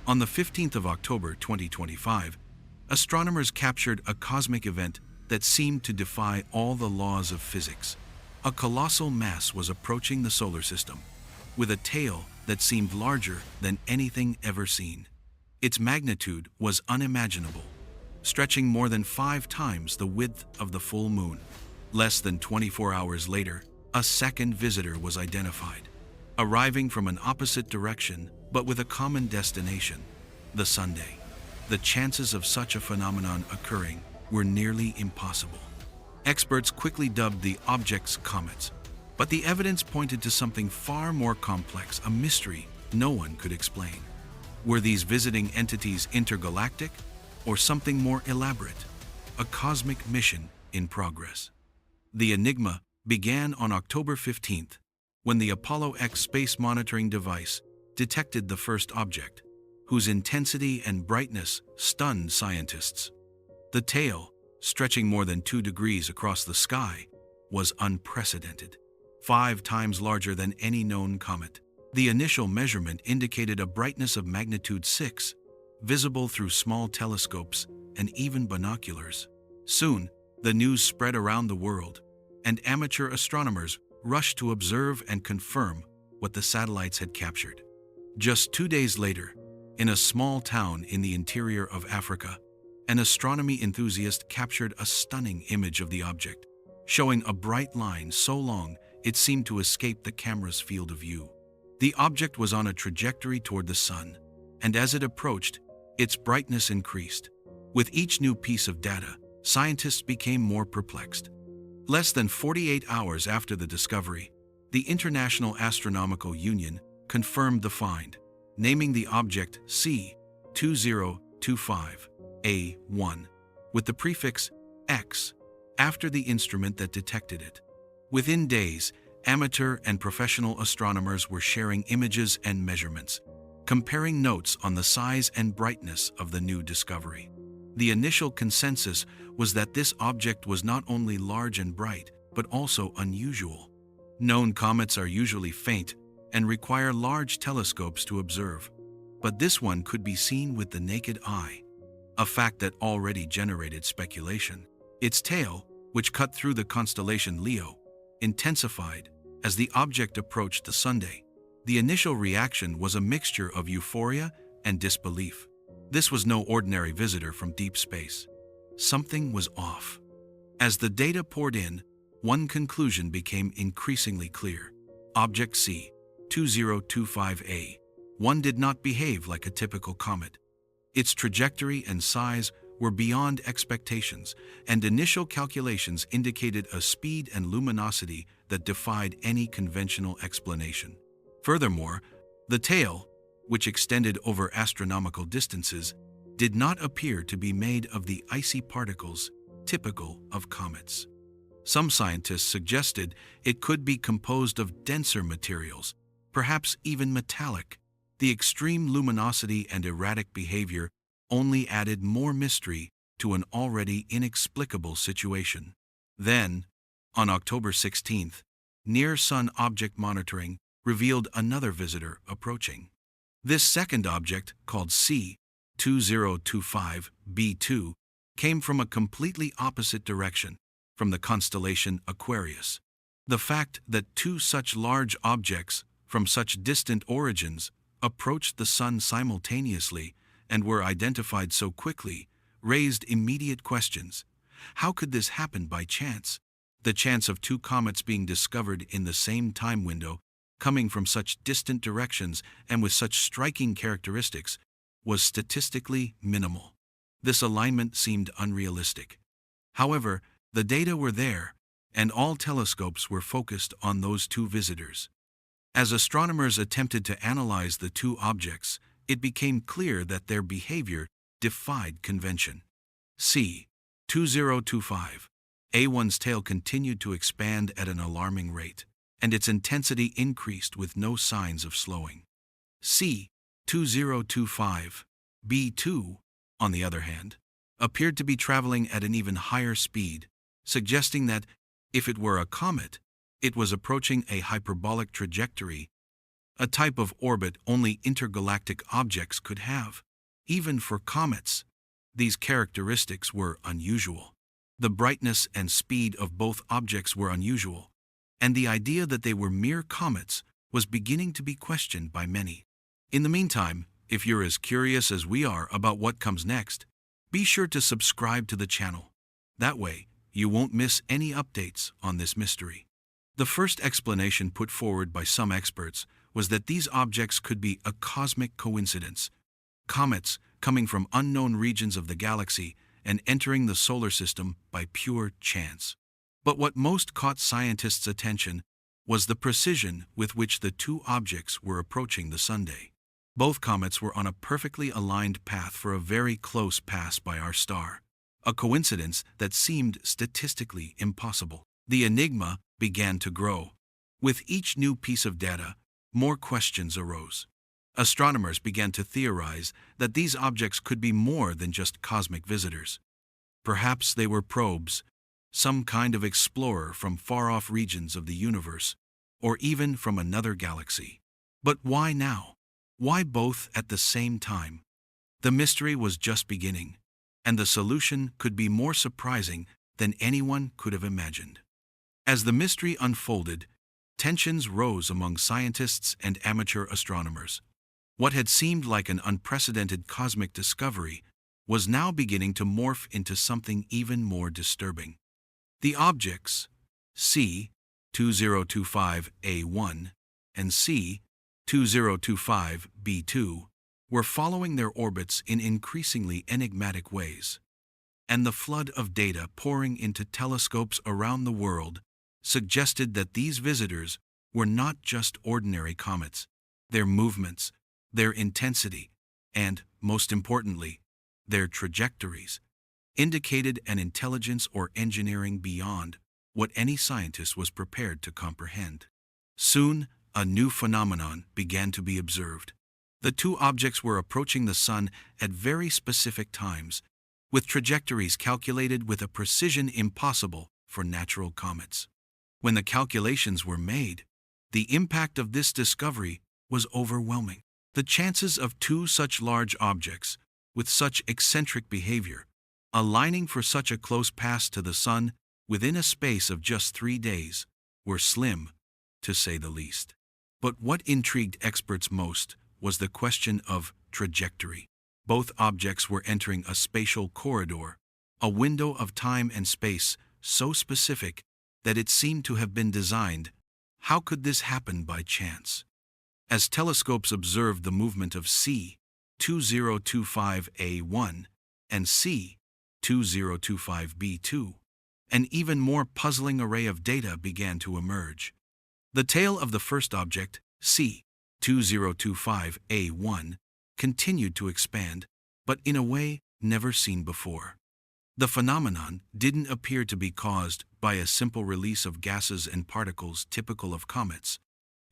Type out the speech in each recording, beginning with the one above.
On the 15th of October 2025, astronomers captured a cosmic event that seemed to defy all the laws of physics. A colossal mass was approaching the solar system, with a tail that seemed larger than anything ever seen. Its magnitude was unimaginable, stretching more than 5 times the width of the full moon. Less than 24 hours later, a second visitor was identified, arriving from an opposite direction but with a common destination, the Sunday. The chances of such a phenomenon occurring were nearly impossible. Experts quickly dubbed the objects comets, but the evidence pointed to something far more complex, a mystery no one could explain. Were these visiting entities intergalactic, or something more elaborate, a cosmic mission in progress? The enigma began on October 15th, when the Apollo X space monitoring device detected the first object, whose intensity and brightness stunned scientists. The tail, stretching more than 2 degrees across the sky, was unprecedented, 5 times larger than any known comet. The initial measurement indicated a brightness of magnitude 6, visible through small telescopes and even binoculars. Soon, the news spread around the world, and amateur astronomers rushed to observe and confirm what the satellites had captured. Just 2 days later, in a small town in the interior of Africa, an astronomy enthusiast captured a stunning image of the object, showing a bright line so long it seemed to escape the camera's field of view. The object was on a trajectory toward the sun, and as it approached, its brightness increased. With each new piece of data, scientists became more perplexed. Less than 48 hours after the discovery, the International Astronomical Union confirmed the find, naming the object C2025A1 with the prefix X after the instrument that detected it. Within days, amateur and professional astronomers were sharing images and measurements, comparing notes on the size and brightness of the new discovery. The initial consensus was that this object was not only large and bright, but also unusual. Known comets are usually faint and require large telescopes to observe, but this one could be seen with the naked eye, a fact that already generated speculation. Its tail, which cut through the constellation Leo, intensified as the object approached the Sunday. The initial reaction was a mixture of euphoria and disbelief. This was no ordinary visitor from deep space. Something was off. As the data poured in, one conclusion became increasingly clear. Object C2025A1 did not behave like a typical comet. Its trajectory and size were beyond expectations, and initial calculations indicated a speed and luminosity that defied any conventional explanation. Furthermore, the tail, which extended over astronomical distances, did not appear to be made of the icy particles typical of comets. Some scientists suggested it could be composed of denser materials, perhaps even metallic. The extreme luminosity and erratic behavior only added more mystery to an already inexplicable situation. Then, on October 16th, near-Sun object monitoring revealed another visitor approaching. This second object, called C2025B2, came from a completely opposite direction, from the constellation Aquarius. The fact that 2 such large objects from such distant origins approached the Sun simultaneously and were identified so quickly raised immediate questions. How could this happen by chance? The chance of 2 comets being discovered in the same time window, coming from such distant directions and with such striking characteristics, was statistically minimal. This alignment seemed unrealistic. However, the data were there, and all telescopes were focused on those 2 visitors. As astronomers attempted to analyze the 2 objects, it became clear that their behavior defied convention. C2025A1's tail continued to expand at an alarming rate, and its intensity increased with no signs of slowing. C2025B2, on the other hand, appeared to be traveling at an even higher speed, suggesting that, if it were a comet, it was approaching a hyperbolic trajectory a type of orbit only intergalactic objects could have. Even for comets, these characteristics were unusual. The brightness and speed of both objects were unusual, and the idea that they were mere comets was beginning to be questioned by many. In the meantime, if you're as curious as we are about what comes next, be sure to subscribe to the channel. That way, you won't miss any updates on this mystery. The first explanation put forward by some experts was that these objects could be a cosmic coincidence. Comets coming from unknown regions of the galaxy and entering the solar system by pure chance. But what most caught scientists' attention was the precision with which the two objects were approaching the Sunday. Both comets were on a perfectly aligned path for a very close pass by our star, a coincidence that seemed statistically impossible. The enigma began to grow. With each new piece of data, more questions arose. Astronomers began to theorize that these objects could be more than just cosmic visitors. Perhaps they were probes, some kind of explorer from far-off regions of the universe, or even from another galaxy. But why now? Why both at the same time? The mystery was just beginning, and the solution could be more surprising than anyone could have imagined. As the mystery unfolded, tensions rose among scientists and amateur astronomers. What had seemed like an unprecedented cosmic discovery was now beginning to morph into something even more disturbing. The objects, C2025A1 and C2025B2, were following their orbits in increasingly enigmatic ways. And the flood of data pouring into telescopes around the world suggested that these visitors were not just ordinary comets. Their movements, their intensity, and, most importantly, their trajectories, indicated an intelligence or engineering beyond what any scientist was prepared to comprehend. Soon, a new phenomenon began to be observed. The two objects were approaching the Sun at very specific times, with trajectories calculated with a precision impossible for natural comets. When the calculations were made, the impact of this discovery was overwhelming. The chances of two such large objects, with such eccentric behavior, aligning for such a close pass to the Sun within a space of just 3 days, were slim, to say the least. But what intrigued experts most was the question of trajectory. Both objects were entering a spatial corridor, a window of time and space so specific that it seemed to have been designed. How could this happen by chance? As telescopes observed the movement of C2025A1 and C2025B2, an even more puzzling array of data began to emerge. The tail of the first object, C2025A1, continued to expand, but in a way never seen before. The phenomenon didn't appear to be caused by a simple release of gases and particles typical of comets.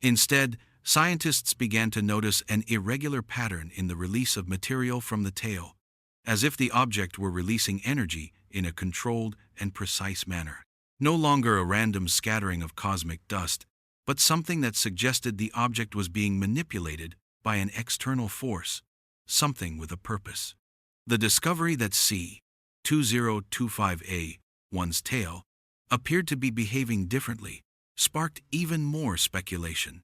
Instead, scientists began to notice an irregular pattern in the release of material from the tail, as if the object were releasing energy in a controlled and precise manner. No longer a random scattering of cosmic dust, but something that suggested the object was being manipulated by an external force, something with a purpose. The discovery that C2025A1's tail appeared to be behaving differently sparked even more speculation.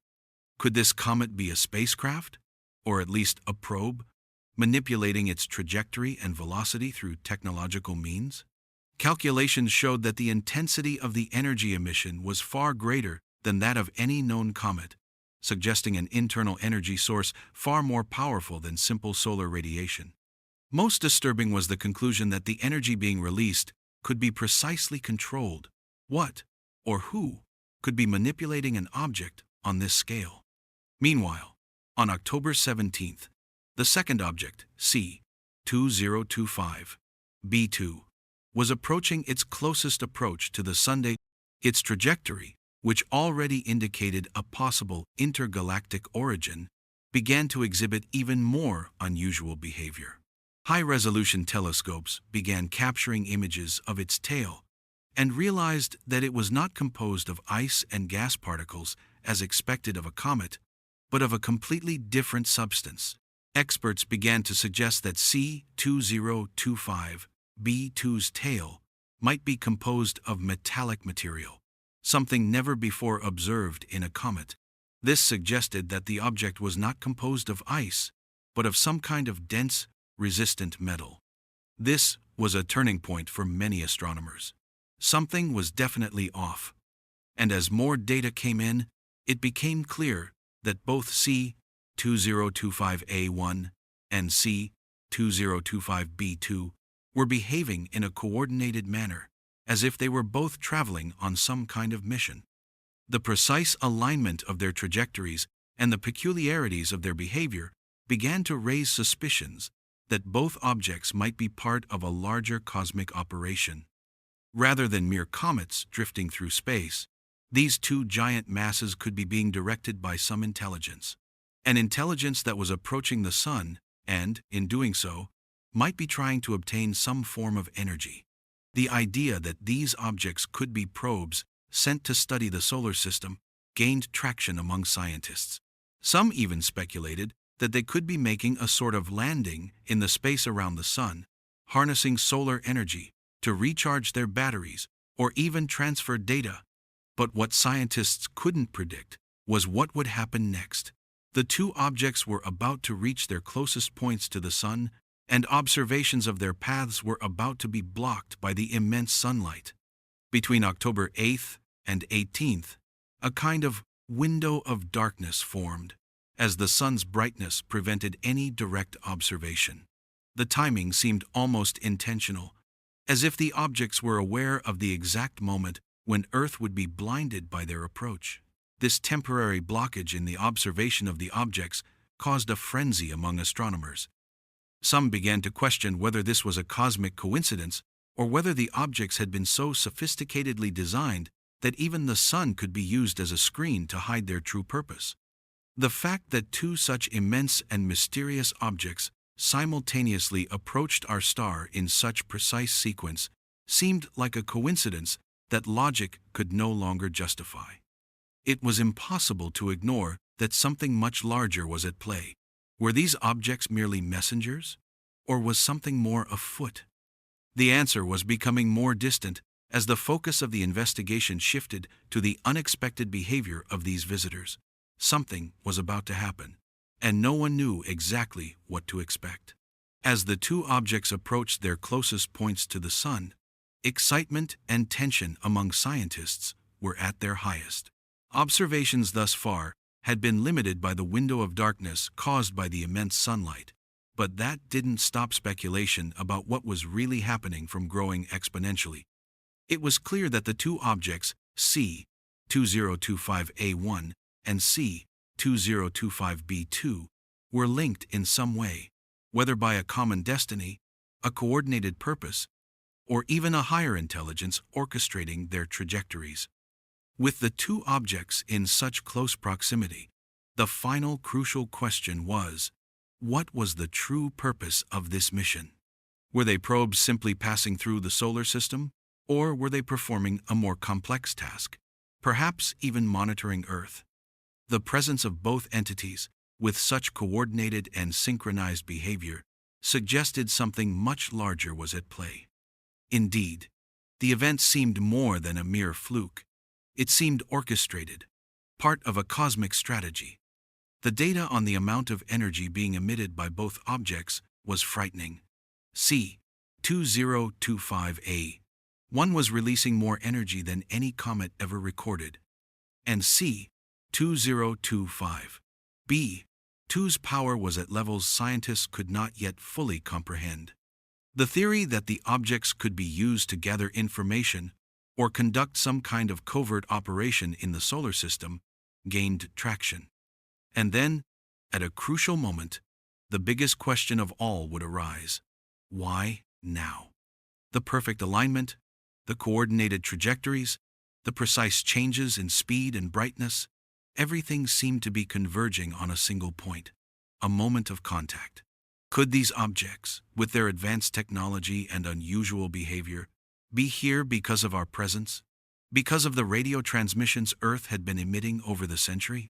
Could this comet be a spacecraft, or at least a probe, manipulating its trajectory and velocity through technological means? Calculations showed that the intensity of the energy emission was far greater than that of any known comet, suggesting an internal energy source far more powerful than simple solar radiation. Most disturbing was the conclusion that the energy being released could be precisely controlled. What, or who, could be manipulating an object on this scale? Meanwhile, on October 17th, the second object, C2025B2, was approaching its closest approach to the Sunday. Its trajectory, which already indicated a possible intergalactic origin, began to exhibit even more unusual behavior. High-resolution telescopes began capturing images of its tail and realized that it was not composed of ice and gas particles as expected of a comet, but of a completely different substance. Experts began to suggest that C2025b2's tail might be composed of metallic material, something never before observed in a comet. This suggested that the object was not composed of ice, but of some kind of dense, resistant metal. This was a turning point for many astronomers. Something was definitely off. And as more data came in, it became clear that both C2025A1 and C2025B2 were behaving in a coordinated manner, as if they were both traveling on some kind of mission. The precise alignment of their trajectories and the peculiarities of their behavior began to raise suspicions that both objects might be part of a larger cosmic operation. Rather than mere comets drifting through space, these two giant masses could be being directed by some intelligence. An intelligence that was approaching the Sun and, in doing so, might be trying to obtain some form of energy. The idea that these objects could be probes sent to study the solar system gained traction among scientists. Some even speculated that they could be making a sort of landing in the space around the Sun, harnessing solar energy to recharge their batteries or even transfer data. But what scientists couldn't predict was what would happen next. The two objects were about to reach their closest points to the Sun, and observations of their paths were about to be blocked by the immense sunlight. Between October 8th and 18th, a kind of window of darkness formed, as the Sun's brightness prevented any direct observation. The timing seemed almost intentional, as if the objects were aware of the exact moment when Earth would be blinded by their approach. This temporary blockage in the observation of the objects caused a frenzy among astronomers. Some began to question whether this was a cosmic coincidence or whether the objects had been so sophisticatedly designed that even the Sun could be used as a screen to hide their true purpose. The fact that two such immense and mysterious objects simultaneously approached our star in such precise sequence seemed like a coincidence that logic could no longer justify. It was impossible to ignore that something much larger was at play. Were these objects merely messengers, or was something more afoot? The answer was becoming more distant as the focus of the investigation shifted to the unexpected behavior of these visitors. Something was about to happen, and no one knew exactly what to expect. As the two objects approached their closest points to the Sun, excitement and tension among scientists were at their highest. Observations thus far had been limited by the window of darkness caused by the immense sunlight, but that didn't stop speculation about what was really happening from growing exponentially. It was clear that the two objects, C2025A1 and C2025B2, were linked in some way, whether by a common destiny, a coordinated purpose, or even a higher intelligence orchestrating their trajectories. With the two objects in such close proximity, the final crucial question was, what was the true purpose of this mission? Were they probes simply passing through the solar system, or were they performing a more complex task, perhaps even monitoring Earth? The presence of both entities, with such coordinated and synchronized behavior, suggested something much larger was at play. Indeed, the event seemed more than a mere fluke. It seemed orchestrated, part of a cosmic strategy. The data on the amount of energy being emitted by both objects was frightening. C2025A1 was releasing more energy than any comet ever recorded, and C2025B2's power was at levels scientists could not yet fully comprehend. The theory that the objects could be used to gather information or conduct some kind of covert operation in the solar system gained traction. And then, at a crucial moment, the biggest question of all would arise. Why now? The perfect alignment, the coordinated trajectories, the precise changes in speed and brightness, everything seemed to be converging on a single point, a moment of contact. Could these objects, with their advanced technology and unusual behavior, be here because of our presence? Because of the radio transmissions Earth had been emitting over the century?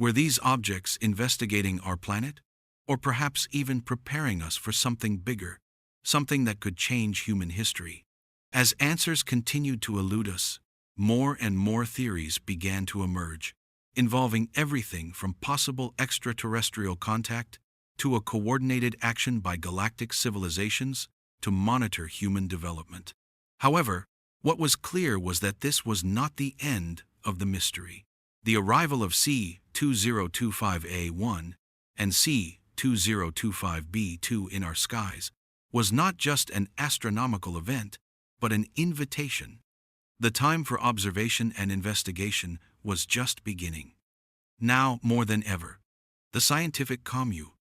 Were these objects investigating our planet? Or perhaps even preparing us for something bigger, something that could change human history? As answers continued to elude us, more and more theories began to emerge, involving everything from possible extraterrestrial contact to a coordinated action by galactic civilizations to monitor human development. However, what was clear was that this was not the end of the mystery. The arrival of C-2025A1 and C-2025B2 in our skies was not just an astronomical event, but an invitation. The time for observation and investigation was just beginning. Now, more than ever, the scientific commune,